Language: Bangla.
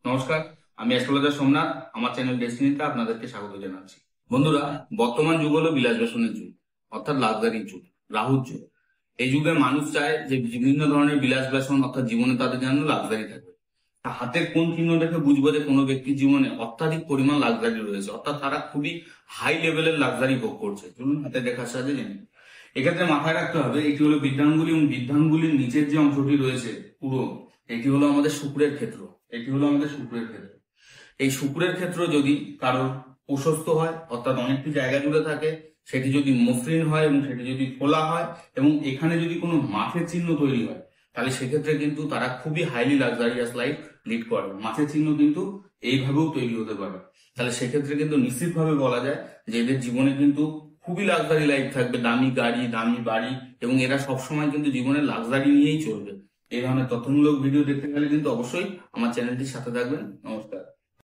নমস্কার, আমি অ্যাস্ট্রোলজার সোমনাথ। আমার চ্যানেল ডেস্টিনিতে আপনাদেরকে স্বাগত জানাচ্ছি। বন্ধুরা, বর্তমান যুগ হলো বিলাস ব্যসনের যুগ, অর্থাৎ লাক্সারি যুগ, রাহুর যুগ। এই যুগে মানুষ চায় যে বিভিন্ন ধরনের বিলাস ব্যসন, অর্থাৎ জীবনে তাদের যেন লাক্সারি থাকে। তা হাতের কোন চিহ্ন দেখে বুঝবো যে কোনো ব্যক্তির জীবনে অত্যাধিক পরিমাণ লাক্সারি রয়েছে, অর্থাৎ তারা খুবই হাই লেভেলের লাক্সারি ভোগ করছে? চলুন হাতে দেখার সাথে জেনে। এক্ষেত্রে মাথায় রাখতে হবে, এটি হলো বৃদ্ধাঙ্গুলি, এবং বৃদ্ধাঙ্গুলির নিচের যে অংশটি রয়েছে পুরো, এটি হলো আমাদের শুক্রের ক্ষেত্র। এটি হলো আমাদের শুক্রের ক্ষেত্র। এই শুক্রের ক্ষেত্র যদি কারোর প্রশস্ত হয়, অর্থাৎ অনেকটি জায়গা জুড়ে থাকে, সেটি যদি মসৃণ হয় এবং সেটি যদি খোলা হয়, এবং এখানে যদি কোনো মাছের চিহ্ন তৈরি হয়, তাহলে সেক্ষেত্রে কিন্তু তারা খুবই হাইলি লাক্সারিয়াস লাইফ লিড করে। মাছের চিহ্ন কিন্তু এইভাবেও তৈরি হতে পারে। তাহলে সেক্ষেত্রে কিন্তু নিশ্চিতভাবে বলা যায় যে এদের জীবনে কিন্তু খুবই লাক্সারি লাইফ থাকবে, দামি গাড়ি, দামি বাড়ি, এবং এরা সবসময় কিন্তু জীবনে লাক্সারি নিয়েই চলবে। এই ধরনের তথ্যমূলক ভিডিও দেখতে গেলে কিন্তু অবশ্যই আমার চ্যানেলটির সাথে থাকবেন। নমস্কার।